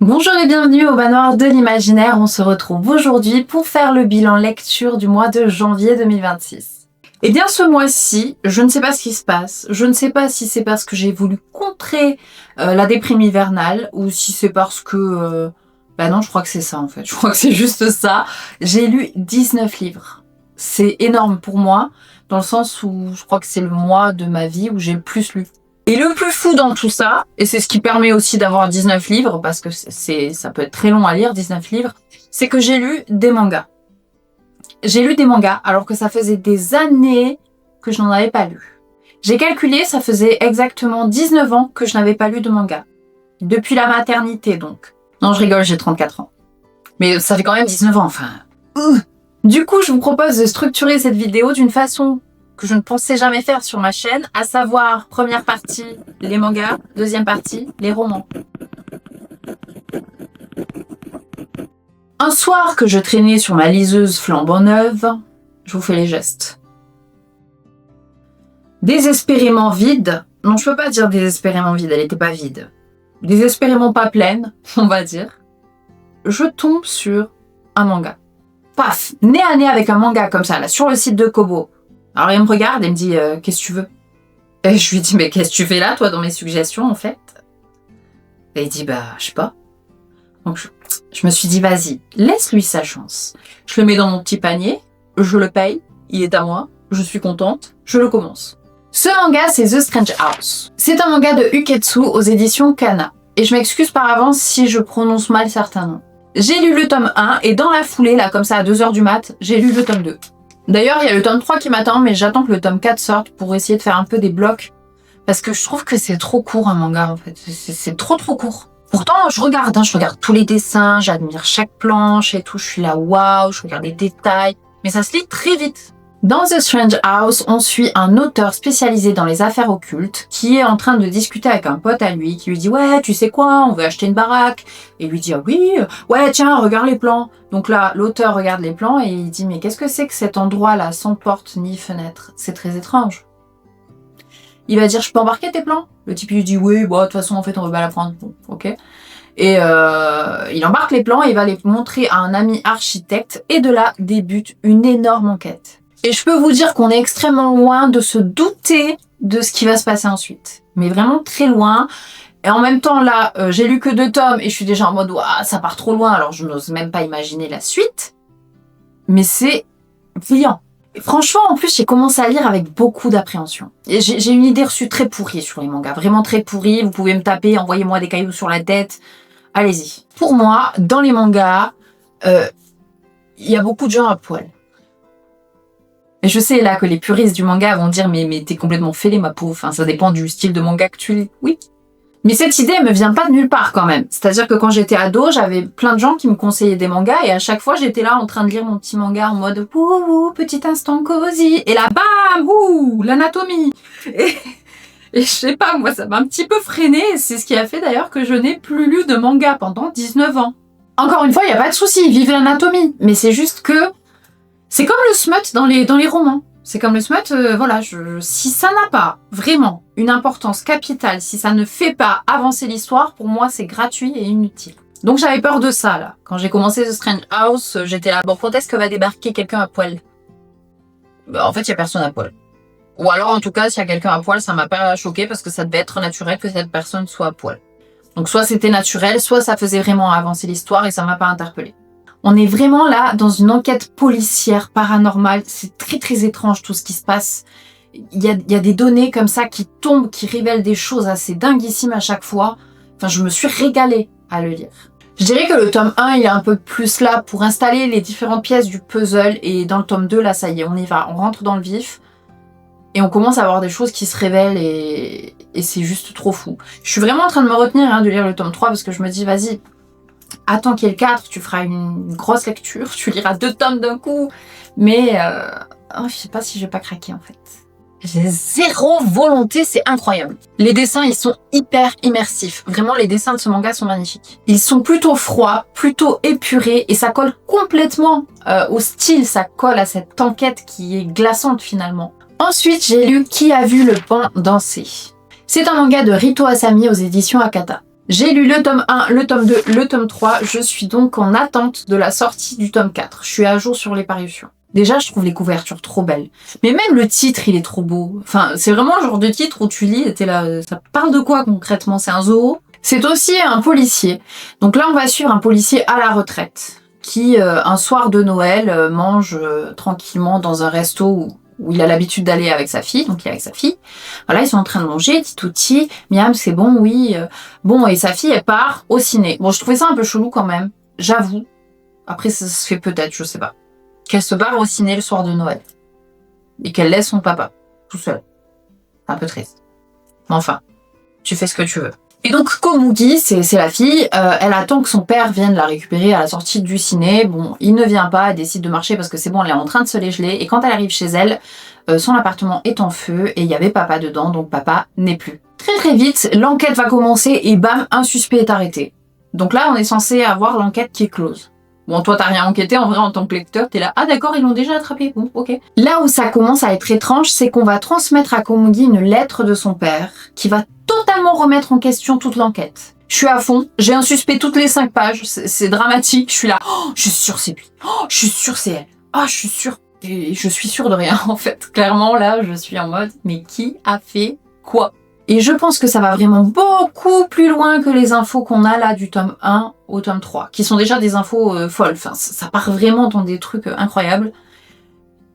Bonjour et bienvenue au manoir de l'imaginaire. On se retrouve aujourd'hui pour faire le bilan lecture du mois de janvier 2026. Eh bien ce mois-ci, je ne sais pas ce qui se passe. Je ne sais pas si c'est parce que j'ai voulu contrer la déprime hivernale ou si c'est parce que... Bah non, je crois que c'est ça en fait. Je crois que c'est juste ça. J'ai lu 19 livres. C'est énorme pour moi, dans le sens où je crois que c'est le mois de ma vie où j'ai le plus lu. Et le plus fou dans tout ça, et c'est ce qui permet aussi d'avoir 19 livres, parce que ça peut être très long à lire, 19 livres, c'est que j'ai lu des mangas. J'ai lu des mangas alors que ça faisait des années que je n'en avais pas lu. J'ai calculé, ça faisait exactement 19 ans que je n'avais pas lu de manga. Depuis la maternité donc. Non, je rigole, j'ai 34 ans. Mais ça fait quand même 19 ans, enfin... Du coup, je vous propose de structurer cette vidéo d'une façon que je ne pensais jamais faire sur ma chaîne, à savoir, première partie, les mangas, deuxième partie, les romans. Un soir que je traînais sur ma liseuse flambant neuve, je vous fais les gestes. Désespérément vide, non je peux pas dire désespérément vide, elle était pas vide. Désespérément pas pleine, on va dire. Je tombe sur un manga. Paf, nez à nez avec un manga comme ça, là, sur le site de Kobo. Alors il me regarde et me dit « Qu'est-ce que tu veux ?» Et je lui dis « Mais qu'est-ce que tu fais là, toi, dans mes suggestions, en fait ?» Et il dit « Bah, je sais pas. » Donc je me suis dit « Vas-y, laisse-lui sa chance. » Je le mets dans mon petit panier, je le paye, il est à moi, je suis contente, je le commence. Ce manga, c'est The Strange House. C'est un manga de Uketsu aux éditions Kana. Et je m'excuse par avance si je prononce mal certains noms. J'ai lu le tome 1 et dans la foulée, là, comme ça, à 2h du mat, j'ai lu le tome 2. D'ailleurs, il y a le tome 3 qui m'attend, mais j'attends que le tome 4 sorte pour essayer de faire un peu des blocs. Parce que je trouve que c'est trop court un manga, en fait. C'est trop court. Pourtant, je regarde tous les dessins, j'admire chaque planche et tout. Je suis là, waouh, je regarde les détails. Mais ça se lit très vite. Dans The Strange House, on suit un auteur spécialisé dans les affaires occultes qui est en train de discuter avec un pote à lui qui lui dit « Ouais, tu sais quoi, on veut acheter une baraque ?» Et lui dit « Ah oui, ouais, tiens, regarde les plans. » Donc là, l'auteur regarde les plans et il dit « Mais qu'est-ce que c'est que cet endroit-là, sans porte ni fenêtre? C'est très étrange. » Il va dire « Je peux embarquer tes plans ?» Le type lui dit « Oui, bon, de toute façon, en fait, on veut pas la prendre. » Bon, ok. Et il embarque les plans et il va les montrer à un ami architecte et de là débute une énorme enquête. Et je peux vous dire qu'on est extrêmement loin de se douter de ce qui va se passer ensuite. Mais vraiment très loin. Et en même temps, là, j'ai lu que 2 tomes et je suis déjà en mode « Ouah, ça part trop loin », alors je n'ose même pas imaginer la suite. Mais c'est brillant. Et franchement, en plus, j'ai commencé à lire avec beaucoup d'appréhension. Et j'ai une idée reçue très pourrie sur les mangas. Vraiment très pourrie. Vous pouvez me taper, envoyez-moi des cailloux sur la tête. Allez-y. Pour moi, dans les mangas, il y a beaucoup de gens à poil. Et je sais là que les puristes du manga vont dire mais t'es complètement fêlé ma pauvre, enfin ça dépend du style de manga que tu lis. Oui. Mais cette idée elle me vient pas de nulle part quand même. C'est-à-dire que quand j'étais ado, j'avais plein de gens qui me conseillaient des mangas et à chaque fois j'étais là en train de lire mon petit manga en mode ouh, petit instant cosy et là bam, ouh, l'anatomie. Et je sais pas, moi ça m'a un petit peu freiné et c'est ce qui a fait d'ailleurs que je n'ai plus lu de manga pendant 19 ans. Encore une fois, il y a pas de souci, vive l'anatomie, mais c'est juste que c'est comme le smut dans les romans. C'est comme le smut, voilà, si ça n'a pas vraiment une importance capitale, si ça ne fait pas avancer l'histoire, pour moi, c'est gratuit et inutile. Donc j'avais peur de ça, là. Quand j'ai commencé The Strange House, j'étais là, bon, quand est-ce que va débarquer quelqu'un à poil? Bah, en fait, il n'y a personne à poil. Ou alors, en tout cas, s'il y a quelqu'un à poil, ça m'a pas choqué parce que ça devait être naturel que cette personne soit à poil. Donc soit c'était naturel, soit ça faisait vraiment avancer l'histoire et ça m'a pas interpellée. On est vraiment là dans une enquête policière, paranormale. C'est très étrange tout ce qui se passe. Il y a des données comme ça qui tombent, qui révèlent des choses assez dinguissimes à chaque fois. Enfin, je me suis régalée à le lire. Je dirais que le tome 1, il est un peu plus là pour installer les différentes pièces du puzzle. Et dans le tome 2, là, ça y est, on y va. On rentre dans le vif. Et on commence à avoir des choses qui se révèlent et c'est juste trop fou. Je suis vraiment en train de me retenir de lire le tome 3 parce que je me dis, vas-y, attends qu'il y ait le 4, tu feras une grosse lecture, tu liras 2 tomes d'un coup. Mais je sais pas si je vais pas craquer en fait. J'ai zéro volonté, c'est incroyable. Les dessins, ils sont hyper immersifs. Vraiment, les dessins de ce manga sont magnifiques. Ils sont plutôt froids, plutôt épurés, et ça colle complètement au style, ça colle à cette enquête qui est glaçante finalement. Ensuite, j'ai lu Qui a vu le pan danser. C'est un manga de Rito Asami aux éditions Akata. J'ai lu le tome 1, le tome 2, le tome 3. Je suis donc en attente de la sortie du tome 4. Je suis à jour sur les parutions. Déjà, je trouve les couvertures trop belles. Mais même le titre, il est trop beau. Enfin, c'est vraiment le genre de titre où tu lis et t'es là, ça parle de quoi concrètement? C'est un zoo? C'est aussi un policier. Donc là, on va suivre un policier à la retraite qui, un soir de Noël, mange tranquillement dans un resto où il a l'habitude d'aller avec sa fille. Donc il est avec sa fille. Voilà, ils sont en train de manger, titouti. Miam, c'est bon, oui. Bon, et sa fille, elle part au ciné. Bon, je trouvais ça un peu chelou quand même, j'avoue. Après, ça se fait peut-être, je sais pas. Qu'elle se barre au ciné le soir de Noël. Et qu'elle laisse son papa, tout seul. C'est un peu triste. Mais enfin, tu fais ce que tu veux. Et donc, Komugi, c'est la fille, elle attend que son père vienne la récupérer à la sortie du ciné. Bon, il ne vient pas, elle décide de marcher parce que c'est bon, elle est en train de se les geler. Et quand elle arrive chez elle, son appartement est en feu et il y avait papa dedans, donc papa n'est plus. Très très vite, l'enquête va commencer et bam, un suspect est arrêté. Donc là, on est censé avoir l'enquête qui est close. Bon, toi, t'as rien enquêté, en vrai, en tant que lecteur, t'es là, ah d'accord, ils l'ont déjà attrapé, bon, ok. Là où ça commence à être étrange, c'est qu'on va transmettre à Komugi une lettre de son père, qui va totalement remettre en question toute l'enquête. Je suis à fond, j'ai un suspect toutes les 5 pages, c'est dramatique, je suis là, oh, je suis sûre c'est lui, oh, je suis sûre c'est elle, oh, je suis sûre, et je suis sûre de rien, en fait. Clairement, là, je suis en mode, mais qui a fait quoi? Et je pense que ça va vraiment beaucoup plus loin que les infos qu'on a là du tome 1 au tome 3, qui sont déjà des infos folles. Enfin, ça part vraiment dans des trucs incroyables.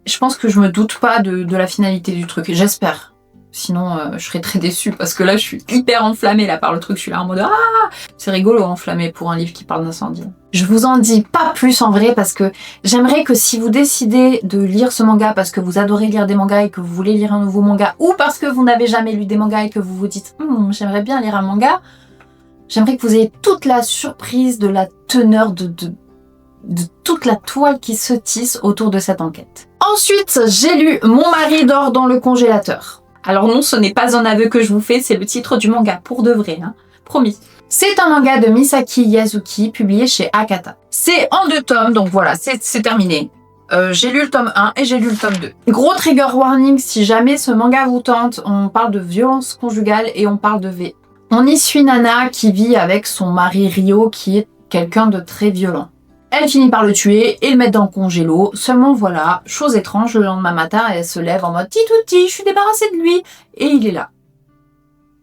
Je pense que je me doute pas de la finalité du truc, j'espère. Sinon, je serais très déçue, parce que là, je suis hyper enflammée là par le truc. Je suis là en mode « Ah !» C'est rigolo, enflammé pour un livre qui parle d'incendie. Je vous en dis pas plus en vrai, parce que j'aimerais que si vous décidez de lire ce manga parce que vous adorez lire des mangas et que vous voulez lire un nouveau manga, ou parce que vous n'avez jamais lu des mangas et que vous vous dites « J'aimerais bien lire un manga », j'aimerais que vous ayez toute la surprise de la teneur de toute la toile qui se tisse autour de cette enquête. Ensuite, j'ai lu « Mon mari dort dans le congélateur ». Alors non, ce n'est pas un aveu que je vous fais, c'est le titre du manga, pour de vrai, hein, promis. C'est un manga de Misaki Yazuki, publié chez Akata. C'est en 2 tomes, donc voilà, c'est terminé. J'ai lu le tome 1 et j'ai lu le tome 2. Gros trigger warning, si jamais ce manga vous tente, on parle de violence conjugale et on parle de V. On y suit Nana qui vit avec son mari Ryo, qui est quelqu'un de très violent. Elle finit par le tuer et le mettre dans le congélo. Seulement voilà, chose étrange, le lendemain matin, elle se lève en mode « Titouti, je suis débarrassée de lui !» Et il est là.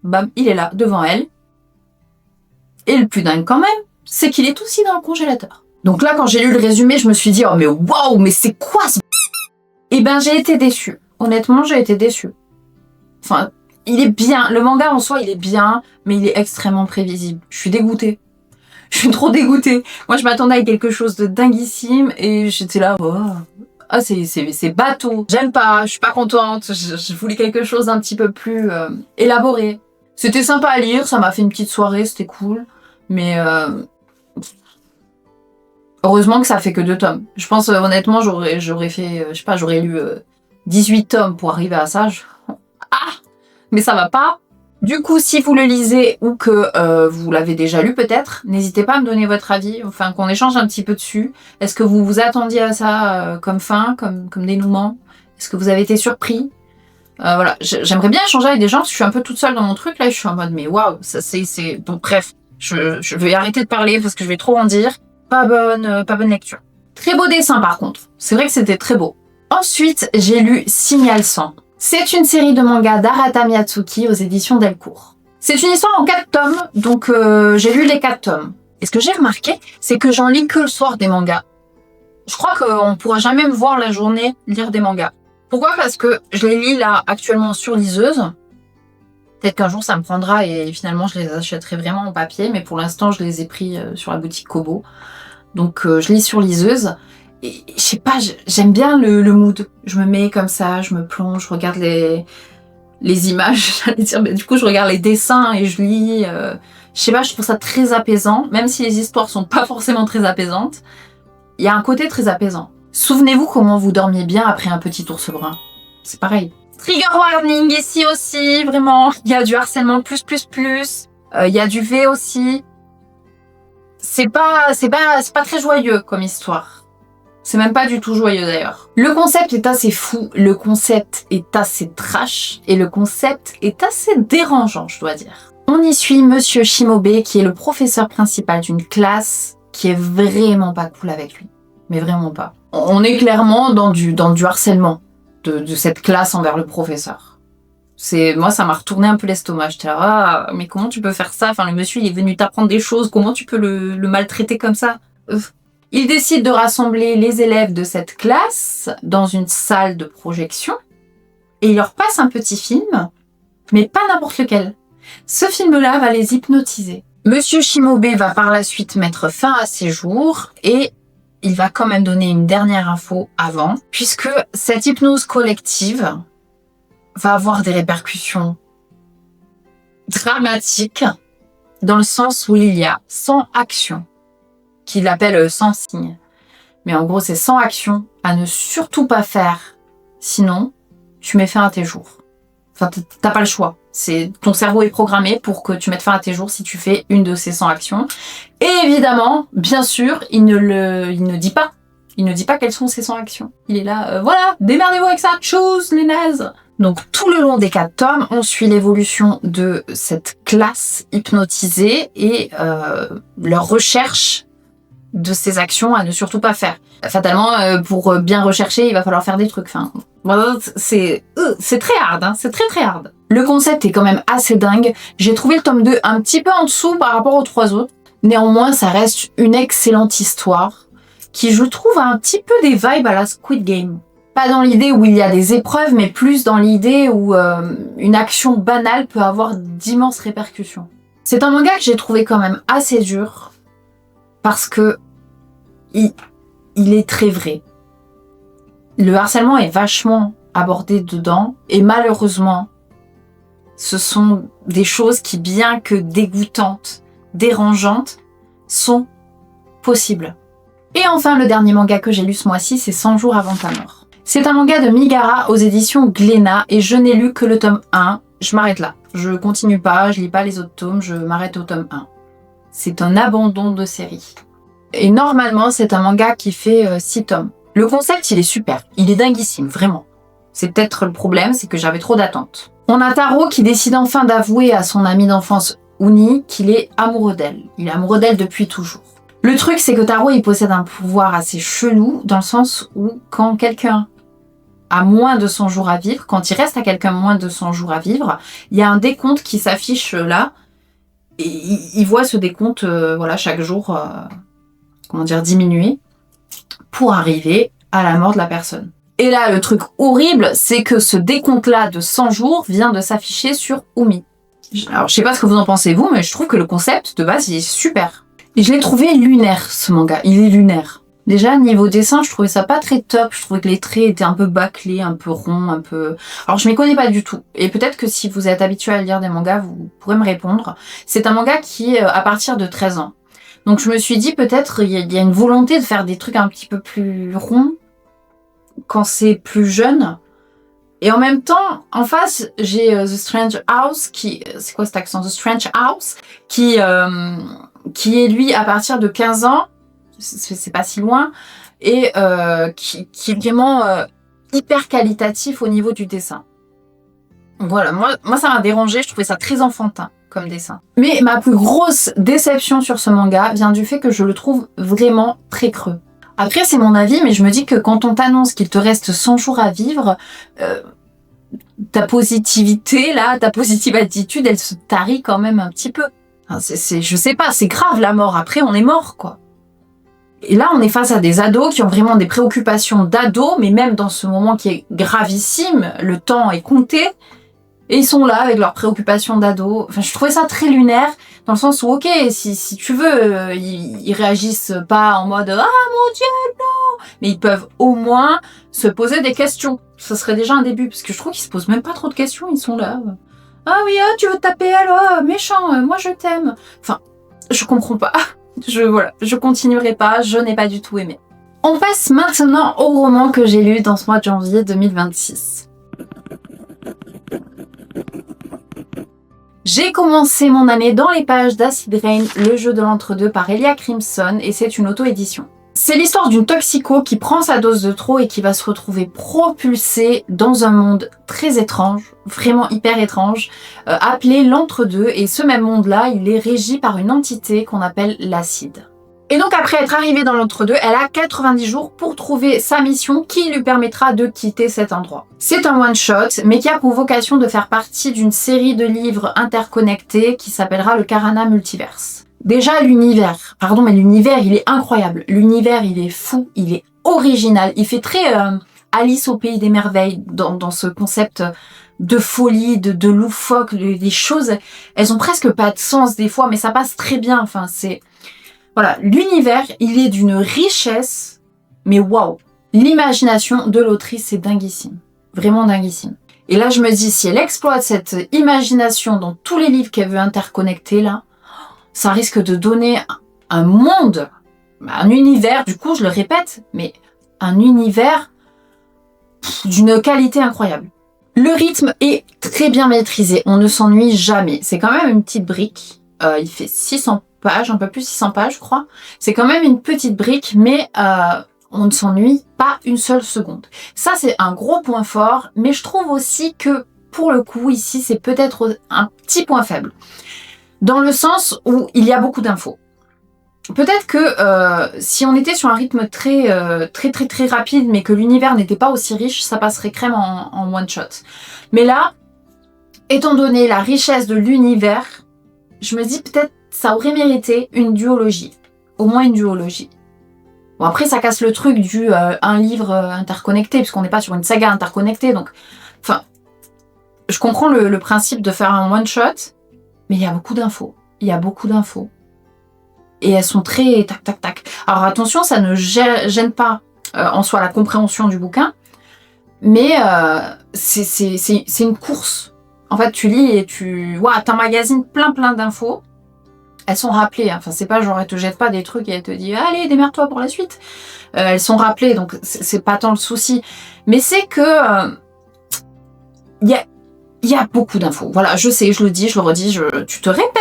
Bam, il est là, devant elle. Et le plus dingue quand même, c'est qu'il est aussi dans le congélateur. Donc là, quand j'ai lu le résumé, je me suis dit « Oh mais waouh, mais c'est quoi ce... » Eh ben j'ai été déçue. Honnêtement, j'ai été déçue. Enfin, il est bien. Le manga en soi, il est bien, mais il est extrêmement prévisible. Je suis dégoûtée. Je suis trop dégoûtée. Moi, je m'attendais à quelque chose de dinguissime et j'étais là, oh, ah, c'est bateau. J'aime pas, je suis pas contente. Je voulais quelque chose d'un petit peu plus élaboré. C'était sympa à lire, ça m'a fait une petite soirée, c'était cool. Mais heureusement que ça fait que 2 tomes. Je pense, honnêtement, j'aurais fait, je sais pas, j'aurais lu 18 tomes pour arriver à ça. Ah, mais ça va pas. Du coup, si vous le lisez ou que vous l'avez déjà lu peut-être, n'hésitez pas à me donner votre avis, enfin qu'on échange un petit peu dessus. Est-ce que vous vous attendiez à ça comme fin, comme dénouement? Est-ce que vous avez été surpris? Voilà, j'aimerais bien échanger avec des gens parce que je suis un peu toute seule dans mon truc là, je suis en mode mais waouh, ça c'est... Donc bref, je vais arrêter de parler parce que je vais trop en dire. Pas bonne lecture. Très beau dessin par contre, c'est vrai que c'était très beau. Ensuite, j'ai lu Signal 100. C'est une série de mangas d'Arata Miyatsuki aux éditions Delcourt. C'est une histoire en 4 tomes, donc j'ai lu les 4 tomes. Et ce que j'ai remarqué, c'est que j'en lis que le soir des mangas. Je crois qu'on ne pourra jamais me voir la journée lire des mangas. Pourquoi? Parce que je les lis là actuellement sur liseuse. Peut-être qu'un jour ça me prendra et finalement je les achèterai vraiment en papier, mais pour l'instant je les ai pris sur la boutique Kobo. Donc je lis sur liseuse. Et je sais pas, j'aime bien le mood. Je me mets comme ça, je me plonge, je regarde les images, j'allais dire, mais du coup je regarde les dessins et je lis. Je sais pas, je trouve ça très apaisant, même si les histoires sont pas forcément très apaisantes. Il y a un côté très apaisant. Souvenez-vous comment vous dormiez bien après un petit ours brun. C'est pareil. Trigger warning ici aussi, vraiment. Il y a du harcèlement plus. Il y a du V aussi. C'est pas très joyeux comme histoire. C'est même pas du tout joyeux d'ailleurs. Le concept est assez fou, le concept est assez trash et le concept est assez dérangeant, je dois dire. On y suit Monsieur Shimobe, qui est le professeur principal d'une classe qui est vraiment pas cool avec lui. Mais vraiment pas. On est clairement dans du harcèlement de cette classe envers le professeur. Moi, ça m'a retourné un peu l'estomac. J'étais là, ah, mais comment tu peux faire ça? Enfin, le monsieur, il est venu t'apprendre des choses. Comment tu peux le maltraiter comme ça? Il décide de rassembler les élèves de cette classe dans une salle de projection et il leur passe un petit film, mais pas n'importe lequel. Ce film-là va les hypnotiser. Monsieur Shimobe va par la suite mettre fin à ses jours et il va quand même donner une dernière info avant, puisque cette hypnose collective va avoir des répercussions dramatiques dans le sens où il y a 100 actions, qu'il appelle 100 signes. Mais en gros, c'est 100 actions à ne surtout pas faire, sinon tu mets fin à tes jours. Enfin, t'as pas le choix. Ton cerveau est programmé pour que tu mettes fin à tes jours si tu fais une de ces 100 actions. Et évidemment, bien sûr, il ne dit pas. Il ne dit pas quelles sont ces 100 actions. Il est là, voilà, démerdez-vous avec ça, choose les nazes. Donc tout le long des 4 tomes, on suit l'évolution de cette classe hypnotisée et leur recherche de ces actions à ne surtout pas faire. Fatalement, pour bien rechercher, il va falloir faire des trucs. Enfin, c'est très hard, hein, c'est très hard. Le concept est quand même assez dingue. J'ai trouvé le tome 2 un petit peu en dessous par rapport aux 3 autres. Néanmoins, ça reste une excellente histoire qui, je trouve, a un petit peu des vibes à la Squid Game. Pas dans l'idée où il y a des épreuves, mais plus dans l'idée où une action banale peut avoir d'immenses répercussions. C'est un manga que j'ai trouvé quand même assez dur parce que il est très vrai. Le harcèlement est vachement abordé dedans et malheureusement, ce sont des choses qui, bien que dégoûtantes, dérangeantes, sont possibles. Et enfin, le dernier manga que j'ai lu ce mois-ci, c'est 100 jours avant ta mort. C'est un manga de Migara aux éditions Glénat et je n'ai lu que le tome 1. Je m'arrête là. Je continue pas, je lis pas les autres tomes, je m'arrête au tome 1. C'est un abandon de série. Et normalement, c'est un manga qui fait 6 tomes. Le concept, il est super. Il est dinguissime, vraiment. C'est peut-être le problème, c'est que j'avais trop d'attentes. On a Taro qui décide enfin d'avouer à son ami d'enfance Uni qu'il est amoureux d'elle. Il est amoureux d'elle depuis toujours. Le truc, c'est que Taro, il possède un pouvoir assez chelou, dans le sens où quand quelqu'un a moins de 100 jours à vivre, quand il reste à quelqu'un moins de 100 jours à vivre, il y a un décompte qui s'affiche là, et il voit ce décompte, voilà, chaque jour, diminuer, pour arriver à la mort de la personne. Et là, le truc horrible, c'est que ce décompte-là de 100 jours vient de s'afficher sur Umi. Alors, je sais pas ce que vous en pensez, vous, mais je trouve que le concept, de base, il est super. Et je l'ai trouvé lunaire, ce manga. Il est lunaire. Déjà, niveau dessin, je trouvais ça pas très top. Je trouvais que les traits étaient un peu bâclés, un peu ronds, un peu... Alors, je m'y connais pas du tout. Et peut-être que si vous êtes habitué à lire des mangas, vous pourrez me répondre. C'est un manga qui est à partir de 13 ans. Donc, je me suis dit, peut-être, il y a une volonté de faire des trucs un petit peu plus ronds quand c'est plus jeune. Et en même temps, en face, j'ai The Strange House, qui... C'est quoi cet accent? The Strange House, qui est, lui, à partir de 15 ans, c'est pas si loin, et qui est vraiment hyper qualitatif au niveau du dessin. Voilà, moi ça m'a dérangé, je trouvais ça très enfantin comme dessin. Mais ma plus grosse déception sur ce manga vient du fait que je le trouve vraiment très creux. Après, c'est mon avis, mais je me dis que quand on t'annonce qu'il te reste 100 jours à vivre, ta positivité, là, ta positive attitude, elle se tarit quand même un petit peu. Enfin, je sais pas, c'est grave la mort. Après, on est mort, quoi. Et là, on est face à des ados qui ont vraiment des préoccupations d'ados, mais même dans ce moment qui est gravissime, le temps est compté, et ils sont là avec leurs préoccupations d'ados. Enfin, je trouvais ça très lunaire, dans le sens où, ok, si tu veux, ils réagissent pas en mode « Ah, mon Dieu, non !» Mais ils peuvent au moins se poser des questions. Ce serait déjà un début, parce que je trouve qu'ils se posent même pas trop de questions, ils sont là. « Ah oui, tu veux te taper, alors méchant, moi je t'aime !» Enfin, je comprends pas. Je continuerai pas, je n'ai pas du tout aimé. On passe maintenant au roman que j'ai lu dans ce mois de janvier 2026. J'ai commencé mon année dans les pages d'Acid Rain, le jeu de l'entre-deux par Elia Crimson, et c'est une auto-édition. C'est l'histoire d'une toxico qui prend sa dose de trop et qui va se retrouver propulsée dans un monde très étrange, vraiment hyper étrange, appelé l'entre-deux. Et ce même monde-là, il est régi par une entité qu'on appelle l'acide. Et donc après être arrivée dans l'entre-deux, elle a 90 jours pour trouver sa mission qui lui permettra de quitter cet endroit. C'est un one-shot, mais qui a pour vocation de faire partie d'une série de livres interconnectés qui s'appellera le Karana Multiverse. Déjà l'univers, mais l'univers il est incroyable, l'univers il est fou, il est original, il fait très Alice au pays des merveilles dans ce concept de folie, de loufoque, des choses, elles ont presque pas de sens des fois, mais ça passe très bien, enfin c'est... Voilà, l'univers, il est d'une richesse, mais waouh! L'imagination de l'autrice, c'est dinguissime. Vraiment dinguissime. Et là, je me dis, si elle exploite cette imagination dans tous les livres qu'elle veut interconnecter, là, ça risque de donner un monde, un univers, du coup, je le répète, mais un univers d'une qualité incroyable. Le rythme est très bien maîtrisé, on ne s'ennuie jamais. C'est quand même une petite brique, il fait 600 pages, un peu plus 600 pages je crois. C'est quand même une petite brique, mais on ne s'ennuie pas une seule seconde. Ça c'est un gros point fort, mais je trouve aussi que pour le coup ici c'est peut-être un petit point faible. Dans le sens où il y a beaucoup d'infos. Peut-être que si on était sur un rythme très rapide, mais que l'univers n'était pas aussi riche, ça passerait crème en one shot. Mais là, étant donné la richesse de l'univers, je me dis peut-être ça aurait mérité une duologie. Au moins une duologie. Bon après ça casse le truc du un livre interconnecté, puisqu'on n'est pas sur une saga interconnectée, donc... Enfin, je comprends le principe de faire un one shot, mais il y a beaucoup d'infos. Il y a beaucoup d'infos. Et elles sont très tac tac tac. Alors attention, ça ne gêne pas en soi la compréhension du bouquin, mais c'est une course. En fait, tu lis et tu t'emmagasines plein d'infos. Elles sont rappelées, hein. Enfin c'est pas genre elle te jette pas des trucs et elle te dit allez démerde-toi pour la suite. Elles sont rappelées, donc c'est pas tant le souci. Mais c'est que il y a beaucoup d'infos. Voilà, je sais, je le dis, je le redis, tu te répètes.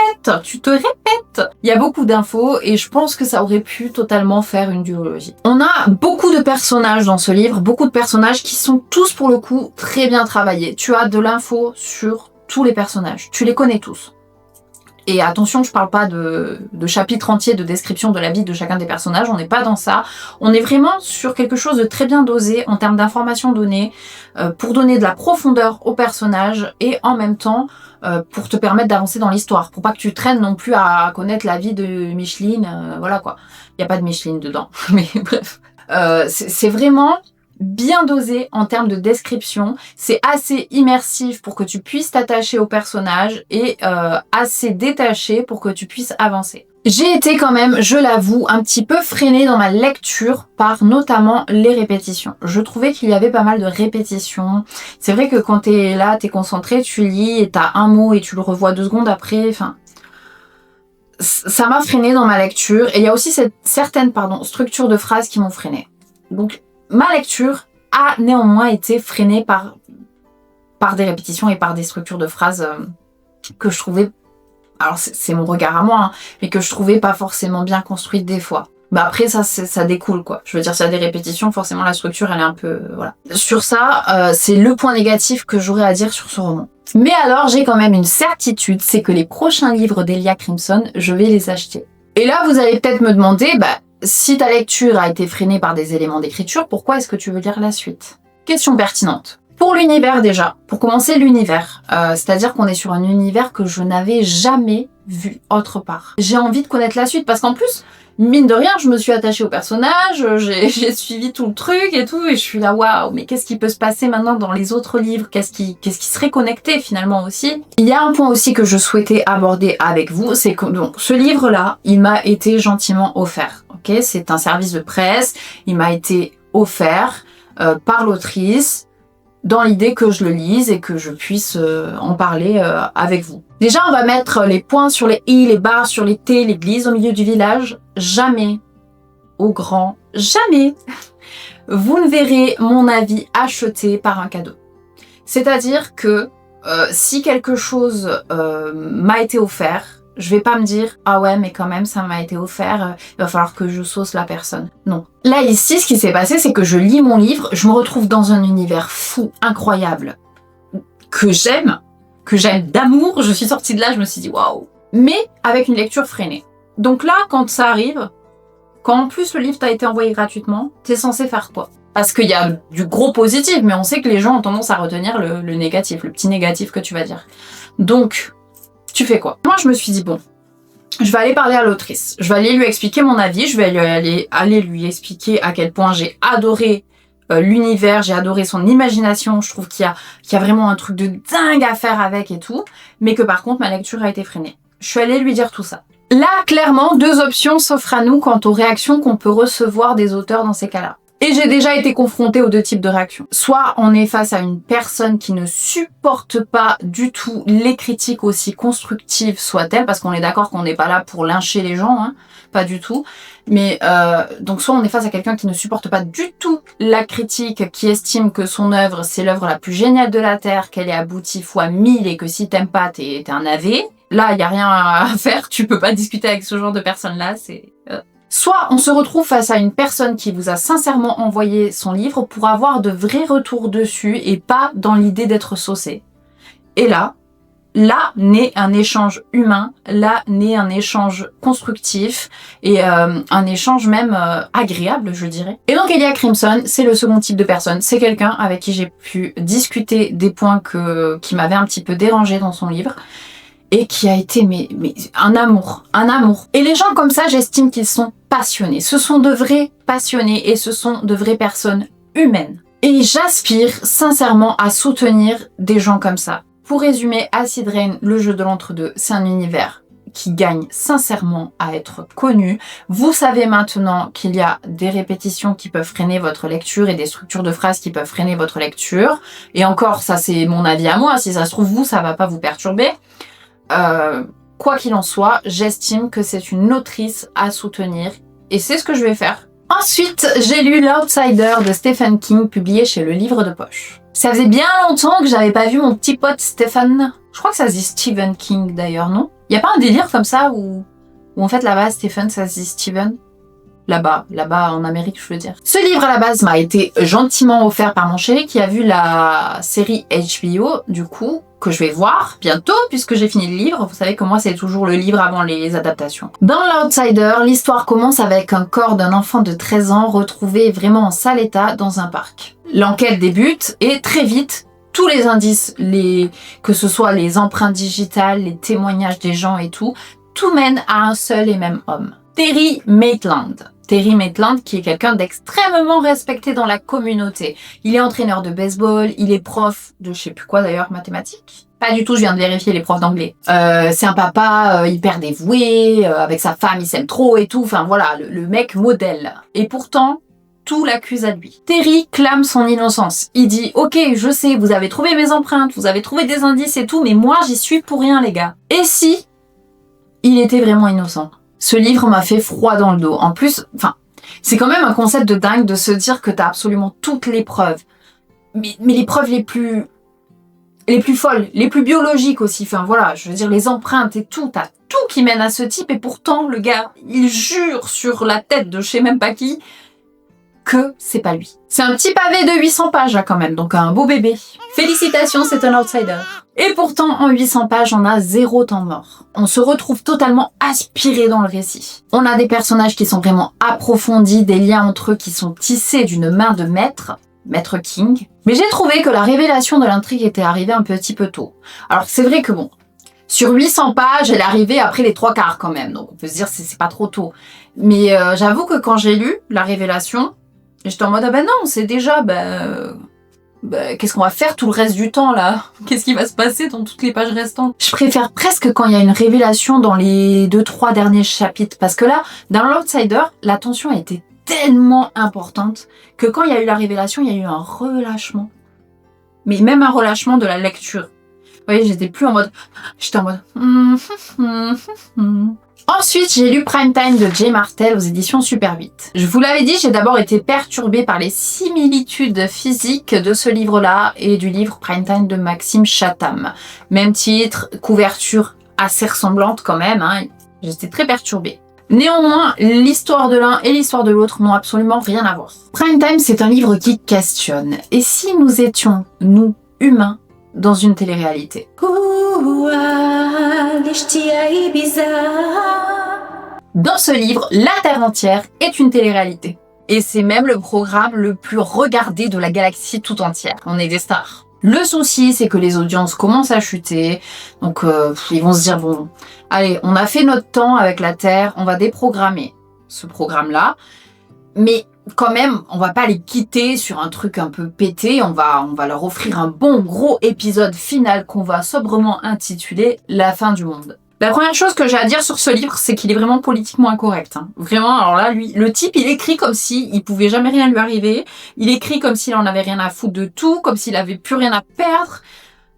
Il y a beaucoup d'infos et je pense que ça aurait pu totalement faire une duologie. On a beaucoup de personnages dans ce livre, beaucoup de personnages qui sont tous pour le coup très bien travaillés. Tu as de l'info sur tous les personnages, tu les connais tous. Et attention, je parle pas de chapitres entiers de description de la vie de chacun des personnages, on n'est pas dans ça. On est vraiment sur quelque chose de très bien dosé en termes d'informations données, pour donner de la profondeur aux personnages et en même temps pour te permettre d'avancer dans l'histoire, pour pas que tu traînes non plus à connaître la vie de Micheline, voilà quoi. Il n'y a pas de Micheline dedans, mais bref. C'est vraiment bien dosé en termes de description, c'est assez immersif pour que tu puisses t'attacher au personnage et assez détaché pour que tu puisses avancer. J'ai été quand même, je l'avoue, un petit peu freinée dans ma lecture par notamment les répétitions. Je trouvais qu'il y avait pas mal de répétitions. C'est vrai que quand t'es là, t'es concentré, tu lis et t'as un mot et tu le revois 2 secondes après, enfin... Ça m'a freinée dans ma lecture et il y a aussi certaines structures de phrases qui m'ont freinée. Donc ma lecture a néanmoins été freinée par des répétitions et par des structures de phrases que je trouvais, alors c'est mon regard à moi, hein, mais que je trouvais pas forcément bien construites des fois. Bah après ça découle quoi. Je veux dire, s'il y a des répétitions, forcément la structure elle est un peu... voilà. Sur ça, c'est le point négatif que j'aurais à dire sur ce roman. Mais alors j'ai quand même une certitude, c'est que les prochains livres d'Elia Crimson, je vais les acheter. Et là vous allez peut-être me demander, si ta lecture a été freinée par des éléments d'écriture, pourquoi est-ce que tu veux lire la suite? Question pertinente. Pour l'univers déjà, pour commencer l'univers, c'est-à-dire qu'on est sur un univers que je n'avais jamais vu autre part. J'ai envie de connaître la suite parce qu'en plus, mine de rien, je me suis attachée au personnage, j'ai suivi tout le truc et tout, et je suis là, waouh, mais qu'est-ce qui peut se passer maintenant dans les autres livres? Qu'est-ce qui serait connecté finalement aussi? Il y a un point aussi que je souhaitais aborder avec vous, c'est que donc ce livre-là, il m'a été gentiment offert. Ok, c'est un service de presse, il m'a été offert par l'autrice, dans l'idée que je le lise et que je puisse en parler avec vous. Déjà, on va mettre les points sur les i, les barres sur les t, l'église au milieu du village. Jamais, au grand jamais, vous ne verrez mon avis acheté par un cadeau. C'est-à-dire que si quelque chose m'a été offert, Je vais pas me dire, ah ouais, mais quand même, ça m'a été offert, il va falloir que je sauce la personne. Non. Là, ici, ce qui s'est passé, c'est que je lis mon livre, je me retrouve dans un univers fou, incroyable, que j'aime d'amour. Je suis sortie de là, je me suis dit, waouh. Mais avec une lecture freinée. Donc là, quand ça arrive, quand en plus le livre t'a été envoyé gratuitement, t'es censé faire quoi? Parce qu'il y a du gros positif, mais on sait que les gens ont tendance à retenir le négatif, le petit négatif que tu vas dire. Donc, tu fais quoi? Moi, je me suis dit, bon, je vais aller parler à l'autrice. Je vais aller lui expliquer mon avis. Je vais aller lui expliquer à quel point j'ai adoré l'univers, j'ai adoré son imagination. Je trouve qu'il y a vraiment un truc de dingue à faire avec et tout. Mais que par contre, ma lecture a été freinée. Je suis allée lui dire tout ça. Là, clairement, deux options s'offrent à nous quant aux réactions qu'on peut recevoir des auteurs dans ces cas-là. Et j'ai déjà été confrontée aux deux types de réactions. Soit on est face à une personne qui ne supporte pas du tout les critiques aussi constructives soient-elles, parce qu'on est d'accord qu'on n'est pas là pour lyncher les gens, hein, pas du tout. Mais donc soit on est face à quelqu'un qui ne supporte pas du tout la critique, qui estime que son œuvre, c'est l'œuvre la plus géniale de la Terre, qu'elle est aboutie fois 1000 et que si t'aimes pas, t'es un navet. Là, il y a rien à faire, tu peux pas discuter avec ce genre de personnes-là, c'est... Soit on se retrouve face à une personne qui vous a sincèrement envoyé son livre pour avoir de vrais retours dessus et pas dans l'idée d'être saucé. Et là naît un échange humain, là naît un échange constructif et un échange même agréable, je dirais. Et donc Elia Crimson, c'est le second type de personne. C'est quelqu'un avec qui j'ai pu discuter des points qui m'avaient un petit peu dérangé dans son livre. Et qui a été mais un amour. Et les gens comme ça, j'estime qu'ils sont passionnés. Ce sont de vrais passionnés et ce sont de vraies personnes humaines. Et j'aspire sincèrement à soutenir des gens comme ça. Pour résumer, Acid Rain, le jeu de l'entre-deux, c'est un univers qui gagne sincèrement à être connu. Vous savez maintenant qu'il y a des répétitions qui peuvent freiner votre lecture et des structures de phrases qui peuvent freiner votre lecture. Et encore, ça c'est mon avis à moi. Si ça se trouve, vous, ça va pas vous perturber. Quoi qu'il en soit, j'estime que c'est une autrice à soutenir et c'est ce que je vais faire. Ensuite, j'ai lu L'Outsider de Stephen King, publié chez Le Livre de Poche. Ça faisait bien longtemps que j'avais pas vu mon petit pote Stephen. Je crois que ça se dit Stephen King d'ailleurs, non? Y a pas un délire comme ça où en fait là-bas Stephen ça se dit Steven? Là-bas en Amérique, je veux dire. Ce livre à la base m'a été gentiment offert par mon chéri qui a vu la série HBO, du coup, que je vais voir bientôt puisque j'ai fini le livre. Vous savez que moi c'est toujours le livre avant les adaptations. Dans L'Outsider, l'histoire commence avec un corps d'un enfant de 13 ans retrouvé vraiment en sale état dans un parc. L'enquête débute et très vite, tous les indices, que ce soit les empreintes digitales, les témoignages des gens et tout mène à un seul et même homme. Terry Maitland. Terry Maitland qui est quelqu'un d'extrêmement respecté dans la communauté. Il est entraîneur de baseball, il est prof de je sais plus quoi d'ailleurs, mathématiques. Pas du tout, je viens de vérifier les profs d'anglais. C'est un papa hyper dévoué, avec sa femme il s'aime trop et tout, enfin voilà, le mec modèle. Et pourtant, tout l'accuse à lui. Terry clame son innocence. Il dit « Ok, je sais, vous avez trouvé mes empreintes, vous avez trouvé des indices et tout, mais moi j'y suis pour rien les gars. » Et si il était vraiment innocent? Ce livre m'a fait froid dans le dos. En plus, enfin, c'est quand même un concept de dingue de se dire que t'as absolument toutes les preuves. Mais les preuves les plus folles, les plus biologiques aussi. Enfin voilà, je veux dire les empreintes et tout, t'as tout qui mène à ce type et pourtant le gars, il jure sur la tête de je sais même pas qui que c'est pas lui. C'est un petit pavé de 800 pages là, quand même, donc un beau bébé. Félicitations, c'est un outsider. Et pourtant, en 800 pages, on a 0 temps mort. On se retrouve totalement aspiré dans le récit. On a des personnages qui sont vraiment approfondis, des liens entre eux qui sont tissés d'une main de maître King. Mais j'ai trouvé que la révélation de l'intrigue était arrivée un petit peu tôt. Alors c'est vrai que bon, sur 800 pages, elle est arrivée après les 3/4 quand même, donc on peut se dire c'est pas trop tôt. Mais j'avoue que quand j'ai lu la révélation, j'étais en mode ah ben non, c'est déjà qu'est-ce qu'on va faire tout le reste du temps là? Qu'est-ce qui va se passer dans toutes les pages restantes? Je préfère presque quand il y a une révélation dans les 2-3 derniers chapitres parce que là, dans l'Outsider, la tension a été tellement importante que quand il y a eu la révélation, il y a eu un relâchement. Mais même un relâchement de la lecture. Vous voyez, j'étais en mode... Ensuite, j'ai lu Prime Time de Jay Martel aux éditions Super 8. Je vous l'avais dit, j'ai d'abord été perturbée par les similitudes physiques de ce livre-là et du livre Prime Time de Maxime Chatham. Même titre, couverture assez ressemblantes quand même, hein. J'étais très perturbée. Néanmoins, l'histoire de l'un et l'histoire de l'autre n'ont absolument rien à voir. Prime Time, c'est un livre qui questionne. Et si nous étions, nous, humains, dans une télé-réalité? Dans ce livre, la Terre entière est une télé-réalité. Et c'est même le programme le plus regardé de la galaxie tout entière. On est des stars. Le souci, c'est que les audiences commencent à chuter. Donc, ils vont se dire, bon, allez, on a fait notre temps avec la Terre, on va déprogrammer ce programme-là. Mais quand même, on va pas les quitter sur un truc un peu pété. On va leur offrir un bon gros épisode final qu'on va sobrement intituler « La fin du monde ». La première chose que j'ai à dire sur ce livre, c'est qu'il est vraiment politiquement incorrect. Hein. Vraiment, alors là, lui, le type, il écrit comme si il pouvait jamais rien lui arriver. Il écrit comme s'il en avait rien à foutre de tout, comme s'il avait plus rien à perdre.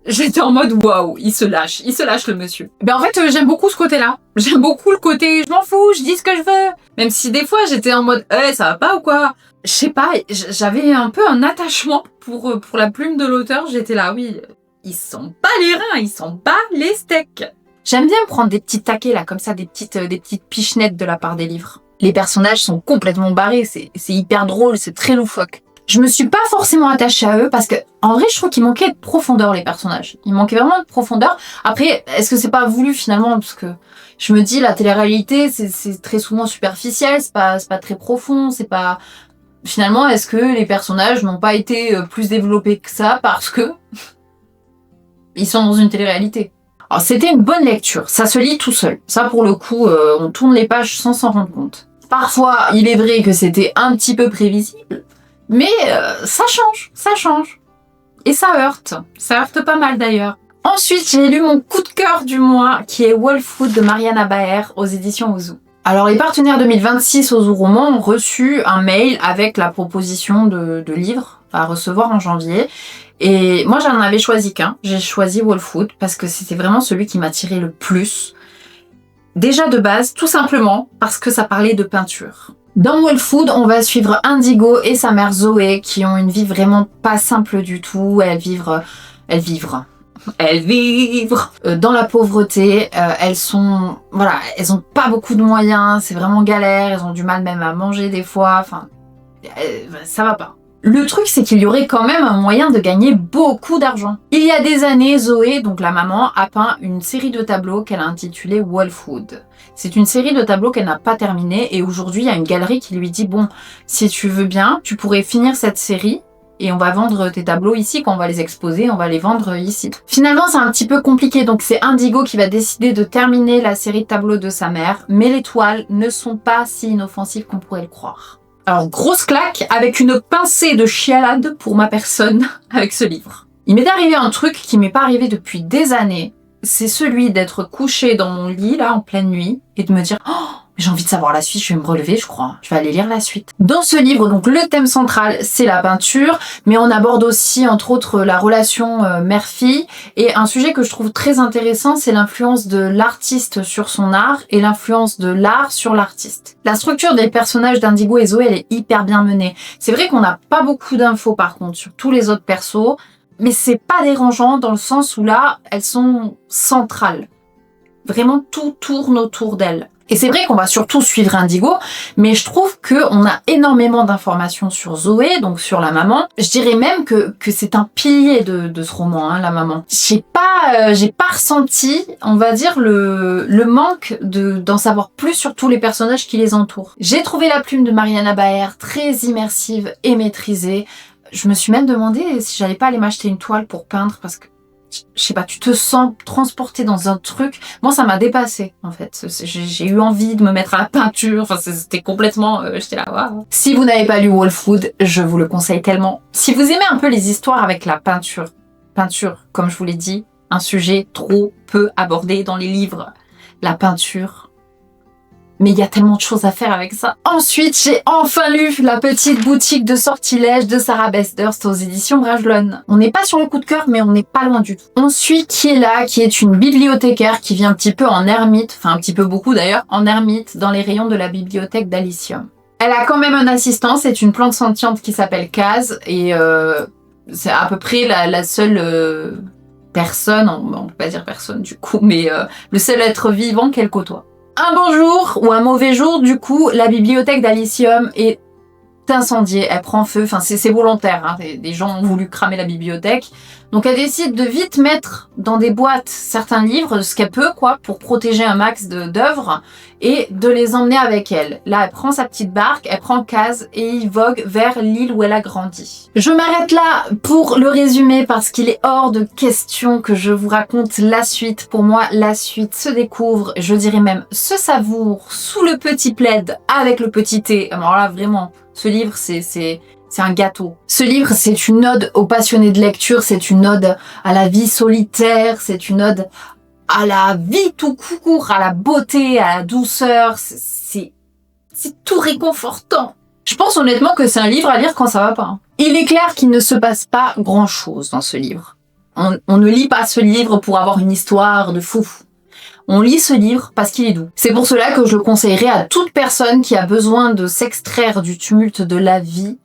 J'étais en mode waouh, il se lâche le monsieur. Ben en fait, j'aime beaucoup ce côté-là. J'aime beaucoup le côté je m'en fous, je dis ce que je veux. Même si des fois j'étais en mode ça va pas ou quoi. Je sais pas, j'avais un peu un attachement pour la plume de l'auteur. J'étais là, oui, ils sont pas les reins, ils sont pas les steaks. J'aime bien prendre des petits taquets là, comme ça, des petites pichenettes de la part des livres. Les personnages sont complètement barrés, c'est hyper drôle, c'est très loufoque. Je me suis pas forcément attachée à eux parce que, en vrai, je trouve qu'il manquait de profondeur, les personnages. Il manquait vraiment de profondeur. Après, est-ce que c'est pas voulu finalement? Parce que je me dis, la télé-réalité, c'est très souvent superficiel, c'est pas très profond, c'est pas... Finalement, est-ce que les personnages n'ont pas été plus développés que ça parce que ils sont dans une télé-réalité? Alors, c'était une bonne lecture. Ça se lit tout seul. Ça, pour le coup, on tourne les pages sans s'en rendre compte. Parfois, il est vrai que c'était un petit peu prévisible. Mais ça change. Et ça heurte pas mal d'ailleurs. Ensuite, j'ai lu mon coup de cœur du mois, qui est Wolfwood de Mariana Baer aux éditions Ozu. Alors, les partenaires 2026 Ozu Roman ont reçu un mail avec la proposition de livres à recevoir en janvier. Et moi, j'en avais choisi qu'un. J'ai choisi Wolfwood parce que c'était vraiment celui qui m'attirait le plus. Déjà de base, tout simplement parce que ça parlait de peinture. Dans Wolfwood, on va suivre Indigo et sa mère Zoé qui ont une vie vraiment pas simple du tout. Elles vivent dans la pauvreté. Elles ont pas beaucoup de moyens. C'est vraiment galère. Elles ont du mal même à manger des fois. Enfin, ça va pas. Le truc, c'est qu'il y aurait quand même un moyen de gagner beaucoup d'argent. Il y a des années, Zoé, donc la maman, a peint une série de tableaux qu'elle a intitulée Wolfwood. C'est une série de tableaux qu'elle n'a pas terminée et aujourd'hui, il y a une galerie qui lui dit « Bon, si tu veux bien, tu pourrais finir cette série et on va vendre tes tableaux ici, quand on va les exposer, on va les vendre ici. » Finalement, c'est un petit peu compliqué, donc c'est Indigo qui va décider de terminer la série de tableaux de sa mère, mais les toiles ne sont pas si inoffensives qu'on pourrait le croire. Alors, grosse claque avec une pincée de chialade pour ma personne avec ce livre. Il m'est arrivé un truc qui m'est pas arrivé depuis des années. C'est celui d'être couché dans mon lit, là, en pleine nuit, et de me dire « Oh, j'ai envie de savoir la suite, je vais me relever, je crois. Je vais aller lire la suite. » Dans ce livre, donc, le thème central, c'est la peinture, mais on aborde aussi, entre autres, la relation mère-fille. Et un sujet que je trouve très intéressant, c'est l'influence de l'artiste sur son art et l'influence de l'art sur l'artiste. La structure des personnages d'Indigo et Zoé, elle est hyper bien menée. C'est vrai qu'on n'a pas beaucoup d'infos, par contre, sur tous les autres persos, mais c'est pas dérangeant dans le sens où là, elles sont centrales. Vraiment, tout tourne autour d'elles. Et c'est vrai qu'on va surtout suivre Indigo, mais je trouve qu'on a énormément d'informations sur Zoé, donc sur la maman. Je dirais même que c'est un pilier de ce roman, hein, la maman. J'ai pas ressenti, on va dire, le manque d'en savoir plus sur tous les personnages qui les entourent. J'ai trouvé la plume de Mariana Baer très immersive et maîtrisée. Je me suis même demandé si j'allais pas aller m'acheter une toile pour peindre parce que, je sais pas, tu te sens transporté dans un truc. Moi, ça m'a dépassé, en fait. J'ai eu envie de me mettre à la peinture. Enfin, c'était complètement... j'étais là, waouh. Si vous n'avez pas lu Wolfwood, je vous le conseille tellement. Si vous aimez un peu les histoires avec la peinture, comme je vous l'ai dit, un sujet trop peu abordé dans les livres. La peinture... Mais il y a tellement de choses à faire avec ça. Ensuite, j'ai enfin lu La petite boutique de sortilèges de Sarah Best-Hurst aux éditions Brajlon. On n'est pas sur le coup de cœur, mais on n'est pas loin du tout. Ensuite, Kiela, qui est une bibliothécaire qui vit un petit peu en ermite, enfin un petit peu beaucoup d'ailleurs, en ermite dans les rayons de la bibliothèque d'Alysium. Elle a quand même un assistant, c'est une plante sentiente qui s'appelle Kaz, et c'est à peu près la seule personne, on peut pas dire personne du coup, mais le seul être vivant qu'elle côtoie. Un bon jour ou un mauvais jour, du coup, la bibliothèque d'Alysium est incendiée, elle prend feu, enfin c'est volontaire, hein. Des gens ont voulu cramer la bibliothèque, donc elle décide de vite mettre dans des boîtes certains livres, ce qu'elle peut quoi, pour protéger un max d'œuvres, et de les emmener avec elle. Là elle prend sa petite barque, elle prend Kaz et il vogue vers l'île où elle a grandi. Je m'arrête là pour le résumé parce qu'il est hors de question que je vous raconte la suite. Pour moi la suite se découvre, je dirais même se savoure sous le petit plaid avec le petit thé. Alors là vraiment, ce livre c'est un gâteau. Ce livre, c'est une ode aux passionnés de lecture, c'est une ode à la vie solitaire, c'est une ode à la vie tout court, à la beauté, à la douceur. C'est tout réconfortant. Je pense honnêtement que c'est un livre à lire quand ça va pas. Il est clair qu'il ne se passe pas grand-chose dans ce livre. On ne lit pas ce livre pour avoir une histoire de fou. On lit ce livre parce qu'il est doux. C'est pour cela que je le conseillerais à toute personne qui a besoin de s'extraire du tumulte de la vie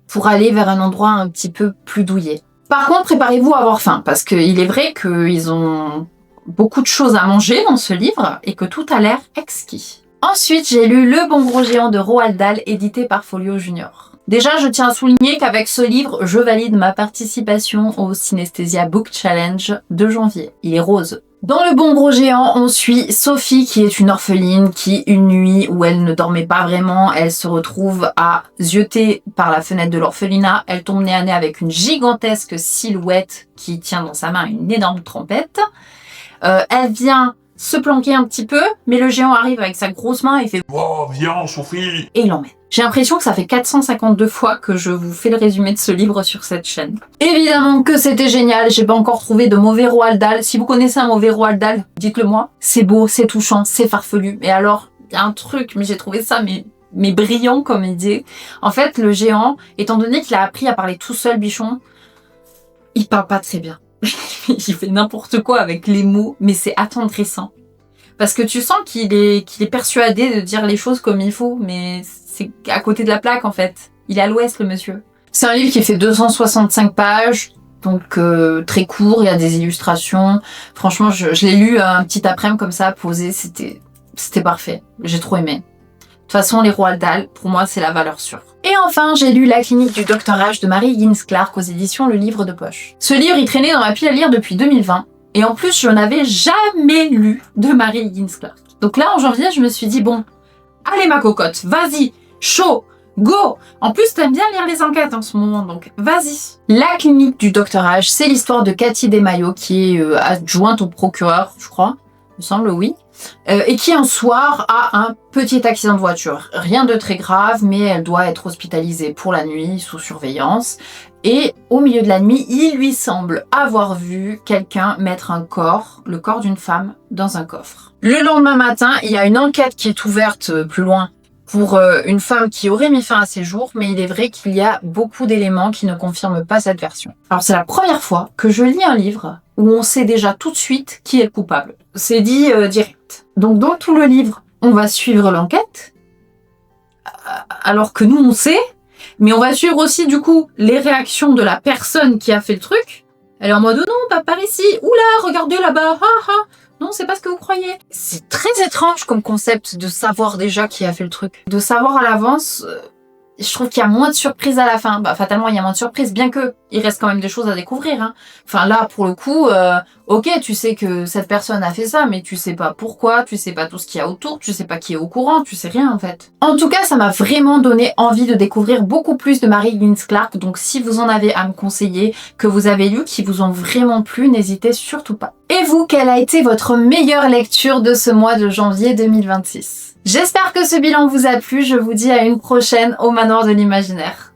pour aller vers un endroit un petit peu plus douillet. Par contre, préparez-vous à avoir faim, parce qu'il est vrai qu'ils ont beaucoup de choses à manger dans ce livre, et que tout a l'air exquis. Ensuite, j'ai lu Le Bon Gros Géant de Roald Dahl, édité par Folio Junior. Déjà, je tiens à souligner qu'avec ce livre, je valide ma participation au Synesthesia Book Challenge de janvier. Il est rose. Dans Le Bon Gros Géant, on suit Sophie qui est une orpheline qui, une nuit où elle ne dormait pas vraiment, elle se retrouve à zioter par la fenêtre de l'orphelinat. Elle tombe nez à nez avec une gigantesque silhouette qui tient dans sa main une énorme trompette. Elle vient se planquer un petit peu, mais le géant arrive avec sa grosse main et fait « Oh, viens Sophie !» et il l'emmène. J'ai l'impression que ça fait 452 fois que je vous fais le résumé de ce livre sur cette chaîne. Évidemment que c'était génial, j'ai pas encore trouvé de mauvais Roald Dahl. Si vous connaissez un mauvais Roald Dahl, dites-le moi. C'est beau, c'est touchant, c'est farfelu. Et alors, il y a un truc, mais j'ai trouvé ça mais brillant comme idée. En fait, le géant, étant donné qu'il a appris à parler tout seul, Bichon, il parle pas très bien. Il fait n'importe quoi avec les mots, mais c'est attendrissant. Parce que tu sens qu'il est persuadé de dire les choses comme il faut, mais c'est à côté de la plaque en fait. Il est à l'ouest le monsieur. C'est un livre qui fait 265 pages, donc très court, il y a des illustrations. Franchement, je l'ai lu un petit après-midi comme ça, posé, c'était parfait. J'ai trop aimé. De toute façon, les Roald Dahl, pour moi, c'est la valeur sûre. Et enfin, j'ai lu La clinique du Dr H de Mary Higgins Clark aux éditions Le Livre de Poche. Ce livre, il traînait dans ma pile à lire depuis 2020. Et en plus, je n'avais jamais lu de Mary Higgins Clark. Donc là, en janvier, je me suis dit, bon, allez ma cocotte, vas-y, chaud, go. En plus, t'aimes bien lire les enquêtes en ce moment, donc vas-y. La clinique du Dr H, c'est l'histoire de Cathy Desmaillots, qui est adjointe au procureur, je crois, il me semble, oui. Et qui un soir a un petit accident de voiture. Rien de très grave, mais elle doit être hospitalisée pour la nuit, sous surveillance. Et au milieu de la nuit, il lui semble avoir vu quelqu'un mettre le corps d'une femme, dans un coffre. Le lendemain matin, il y a une enquête qui est ouverte plus loin pour une femme qui aurait mis fin à ses jours, mais il est vrai qu'il y a beaucoup d'éléments qui ne confirment pas cette version. Alors c'est la première fois que je lis un livre où on sait déjà tout de suite qui est le coupable. C'est dit direct. Donc dans tout le livre, on va suivre l'enquête, alors que nous on sait, mais on va suivre aussi du coup les réactions de la personne qui a fait le truc. Elle est en mode oh non, pas par ici, oula, regardez là-bas, ha ha. Non, c'est pas ce que vous croyez. C'est très étrange comme concept de savoir déjà qui a fait le truc. De savoir à l'avance, je trouve qu'il y a moins de surprises à la fin. Bah, fatalement, il y a moins de surprises, bien que il reste quand même des choses à découvrir. Hein. Enfin, là, pour le coup, ok, tu sais que cette personne a fait ça, mais tu sais pas pourquoi, tu sais pas tout ce qu'il y a autour, tu sais pas qui est au courant, tu sais rien en fait. En tout cas, ça m'a vraiment donné envie de découvrir beaucoup plus de Mary Higgins Clark, donc si vous en avez à me conseiller, que vous avez lu, qui vous ont vraiment plu, n'hésitez surtout pas. Et vous, quelle a été votre meilleure lecture de ce mois de janvier 2026 ? J'espère que ce bilan vous a plu, je vous dis à une prochaine au Manoir de l'Imaginaire.